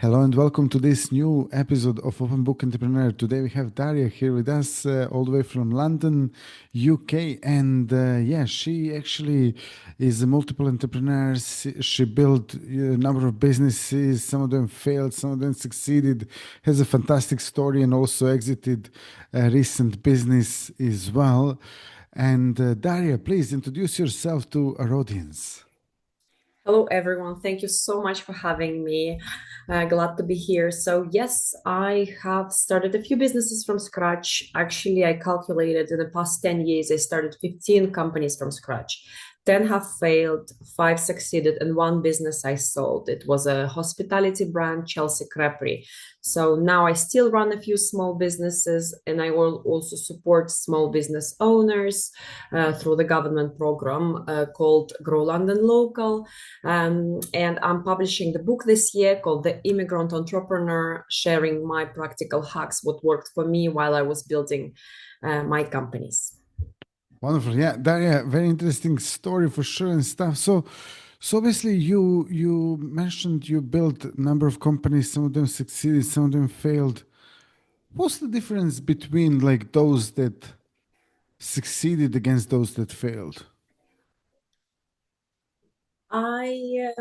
Hello and welcome to this new episode of Open Book Entrepreneur. Today we have Darya here with us, all the way from London, UK, and yeah, she actually is a multiple entrepreneur. She built a number of businesses. Some of them failed, some of them succeeded. Has a fantastic story and also exited a recent business as well. And Darya, please introduce yourself to our audience. Hello, everyone. Thank you so much for having me. Glad to be here. So, yes, I have started a few businesses from scratch. Actually, I calculated in the past 10 years, I started 15 companies from scratch. 10 have failed, 5 succeeded, and one business I sold. It was a hospitality brand, Chelsea Creperie. So now I still run a few small businesses, and I will also support small business owners through the government program called Grow London Local. And I'm publishing the book this year called The Immigrant Entrepreneur, sharing my practical hacks, what worked for me while I was building my companies. Wonderful. Yeah, Daria, very interesting story for sure and stuff. So obviously you mentioned you built a number of companies, some of them succeeded, some of them failed. What's the difference between like those that succeeded against those that failed? I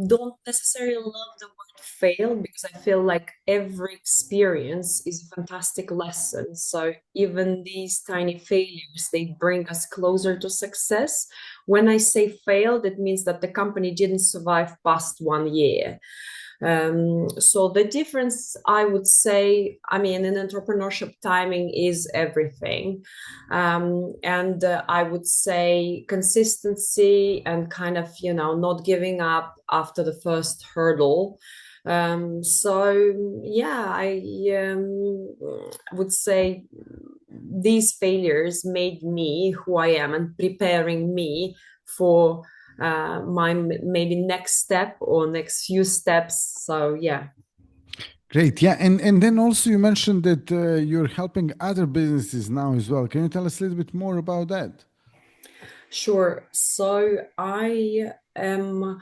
don't necessarily love the word fail because I feel like every experience is a fantastic lesson. So even these tiny failures, they bring us closer to success. When I say failed, it means that the company didn't survive past 1 year. So the difference, I would say, I mean, in entrepreneurship, timing is everything. And I would say consistency and kind of, not giving up after the first hurdle. So yeah, I would say these failures made me who I am and preparing me for my maybe next step or next few steps. So yeah. Great. Yeah, and then also you mentioned that you're helping other businesses now as well. Can you tell us a little bit more about that? Sure. So I am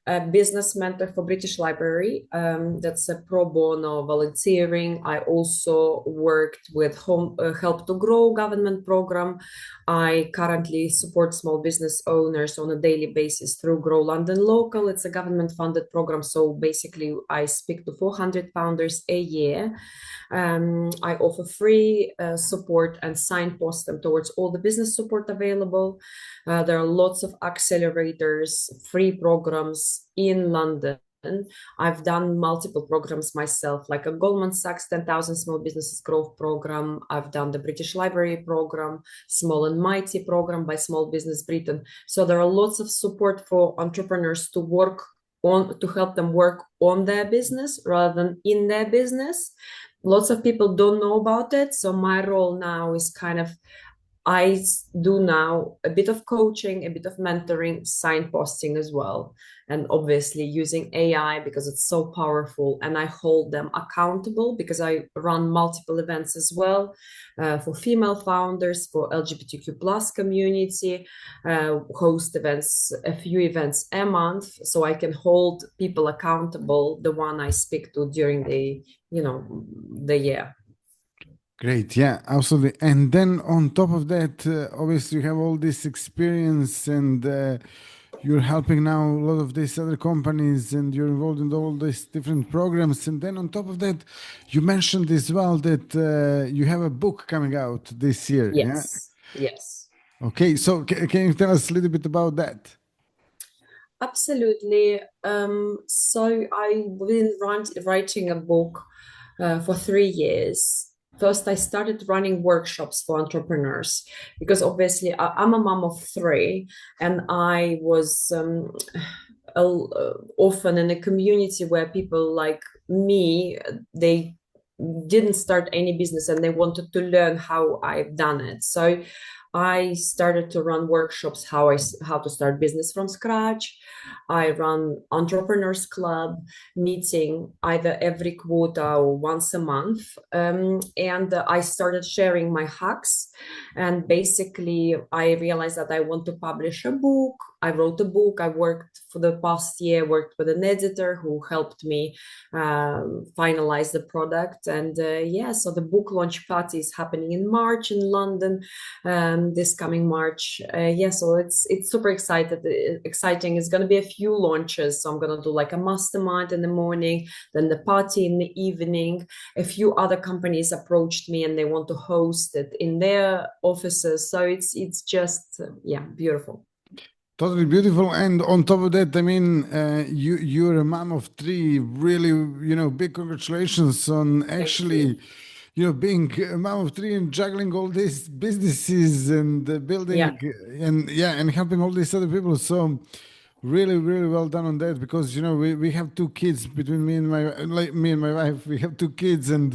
a business mentor for British Library. That's a pro bono volunteering. I also worked with Home Help to Grow government program. I currently support small business owners on a daily basis through Grow London Local. It's a government funded program. So basically, I speak to 400 founders a year. I offer free support and signpost them towards all the business support available. There are lots of accelerators, free programs in London. I've done multiple programs myself, like a Goldman Sachs 10,000 Small Businesses Growth Program. I've done the British Library program, Small and Mighty program by Small Business Britain. So there are lots of support for entrepreneurs to work on, to help them work on their business rather than in their business. Lots of people don't know about it. So my role now is kind of I do now a bit of coaching, a bit of mentoring, signposting as well. And obviously using AI because it's so powerful. And I hold them accountable because I run multiple events as well for female founders, for LGBTQ plus community, host events, a few events a month. So I can hold people accountable, the one I speak to during the year. Great, yeah, absolutely. And then on top of that, obviously you have all this experience and you're helping now a lot of these other companies and you're involved in all these different programs. And then on top of that, you mentioned as well that you have a book coming out this year. Yeah. Yes. Yes. Okay. So can you tell us a little bit about that? Absolutely. So I've been writing a book for 3 years. First, I started running workshops for entrepreneurs because obviously I'm a mom of three, and I was often in a community where people like me, they didn't start any business and they wanted to learn how I've done it. So I started to run workshops how to start business from scratch. I run entrepreneurs club meeting either every quarter or once a month, and I started sharing my hacks. And basically, I realized that I want to publish a book. I wrote a book. I worked for the past year, worked with an editor who helped me finalize the product. And yeah, so the book launch party is happening in March in London, this coming March. Yeah, so it's super exciting. It's going to be a few launches. So I'm going to do like a mastermind in the morning, then the party in the evening. A few other companies approached me and they want to host it in their offices. So it's just yeah, beautiful. Totally beautiful. And on top of that, I mean, you're a mom of three. Really, big congratulations on Thank you. actually, being a mom of three and juggling all these businesses and Yeah, building and yeah, and helping all these other people. So really, really well done on that because we have two kids between me and my wife. We have two kids, and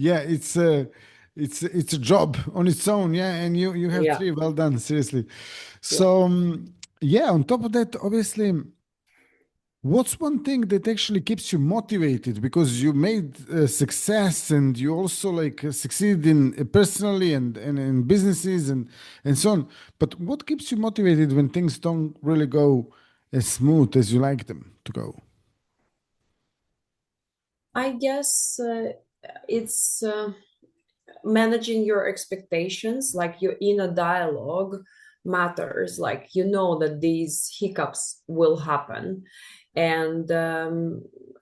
yeah, it's a job on its own. Yeah, and you have yeah. three. Well done, seriously. Yeah. So yeah, on top of that, obviously, what's one thing that actually keeps you motivated because you made success and you also like succeed in personally and in businesses and so on. But what keeps you motivated when things don't really go as smooth as you like them to go? I guess it's managing your expectations, like your inner dialogue matters. Like you know that these hiccups will happen, and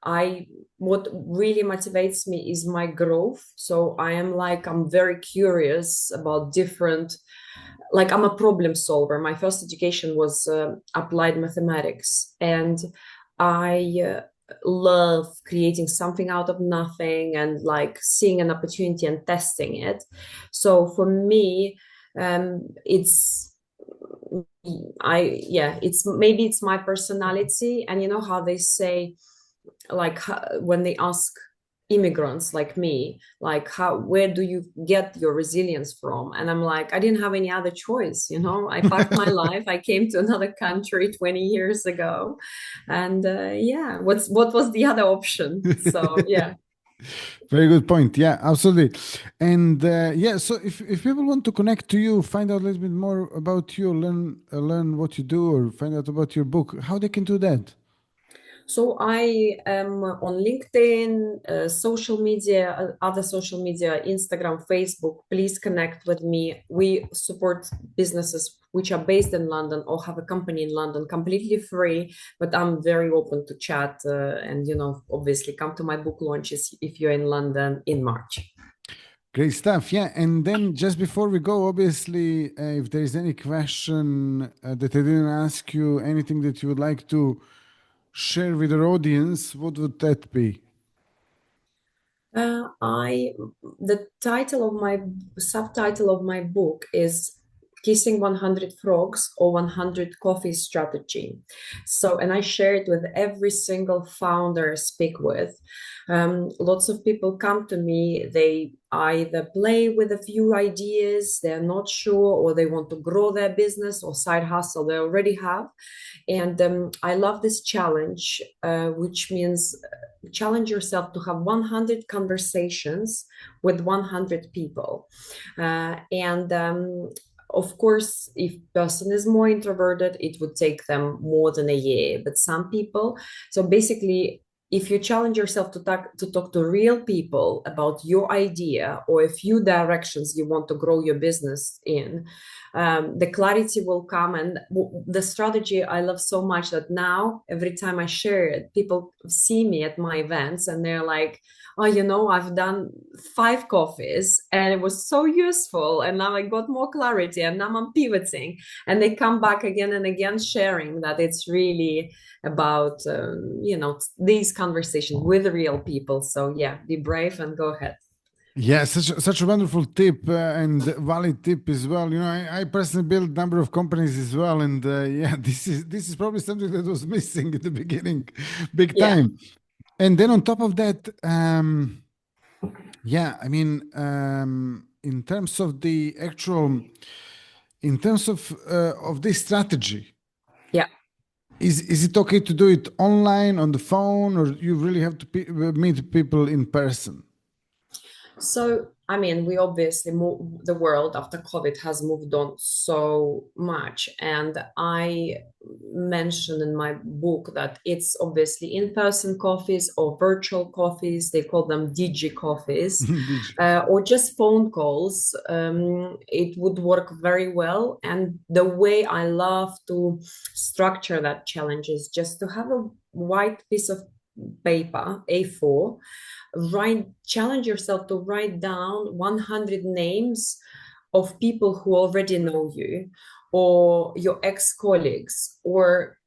I what really motivates me is my growth. So I'm very curious about different. Like I'm a problem solver. My first education was applied mathematics, and I love creating something out of nothing and like seeing an opportunity and testing it. So for me, it's it's maybe it's my personality, and you know how they say like when they ask immigrants like me, like how where do you get your resilience from, and I'm like, I didn't have any other choice, you know. I packed my life, I came to another country 20 years ago, and yeah, what was the other option? So yeah. Very good point. Yeah, absolutely. And yeah, so if people want to connect to you, find out a little bit more about you, learn what you do, or find out about your book, how they can do that? So I am on LinkedIn, social media, other social media, Instagram, Facebook. Please connect with me. We support businesses which are based in London or have a company in London completely free, but I'm very open to chat and, you know, obviously come to my book launches if you're in London in March. Great stuff. Yeah. And then just before we go, obviously, if there is any question that I didn't ask you, anything that you would like to share with our audience, what would that be? I the title of my subtitle of my book is Kissing 100 Frogs or 100 Coffee Strategy. So, and I share it with every single founder I speak with. Lots of people come to me, they either play with a few ideas, they're not sure, or they want to grow their business or side hustle they already have. And I love this challenge, which means challenge yourself to have 100 conversations with 100 people. And of course, if person is more introverted, it would take them more than a year. But some people, so basically, if you challenge yourself to talk to real people about your idea or a few directions you want to grow your business in, the clarity will come. And the strategy I love so much that now every time I share it, people see me at my events and they're like, oh, you know, I've done 5 coffees and it was so useful, and now I got more clarity and now I'm pivoting, and they come back again and again sharing that it's really about you know, these conversations with real people. So yeah, be brave and go ahead. Yeah, such a wonderful tip and valid tip as well. I personally built a number of companies as well, and yeah, this is probably something that was missing at the beginning, big Yeah, time. And then on top of that, yeah, I mean, in terms of the actual, in terms of this strategy, yeah. is it okay to do it online on the phone, or you really have to meet people in person? So, I mean, we obviously move, the world after COVID has moved on so much. And I mentioned in my book that it's obviously in-person coffees or virtual coffees. They call them DG coffees, Did or just phone calls. It would work very well. And the way I love to structure that challenge is just to have a white piece of paper, A4, challenge yourself to write down 100 names of people who already know you, or your ex-colleagues, or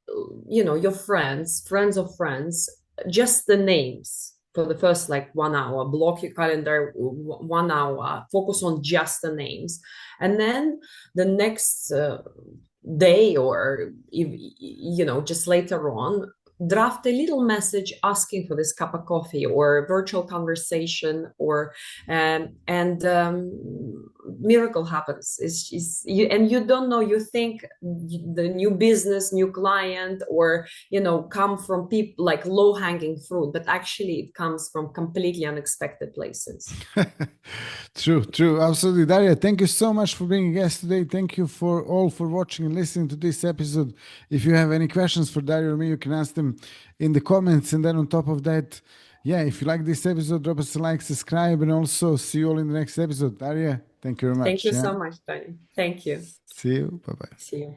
your friends of friends, just the names for the first like 1 hour. Block your calendar 1 hour, focus on just the names, and then the next day, or if, just later on, draft a little message asking for this cup of coffee or virtual conversation, or and miracle happens. You, and you don't know, you think the new business, new client, or come from people like low hanging fruit, but actually it comes from completely unexpected places. True, true, absolutely. Daria, thank you so much for being a guest today. Thank you for all for watching and listening to this episode. If you have any questions for Daria or me, you can ask them in the comments. And then on top of that, yeah, if you like this episode, drop us a like, subscribe, and also see you all in the next episode. Daria, thank you very Thank much. you Yeah, so much, Tony. Thank you. see you. Bye bye. See you.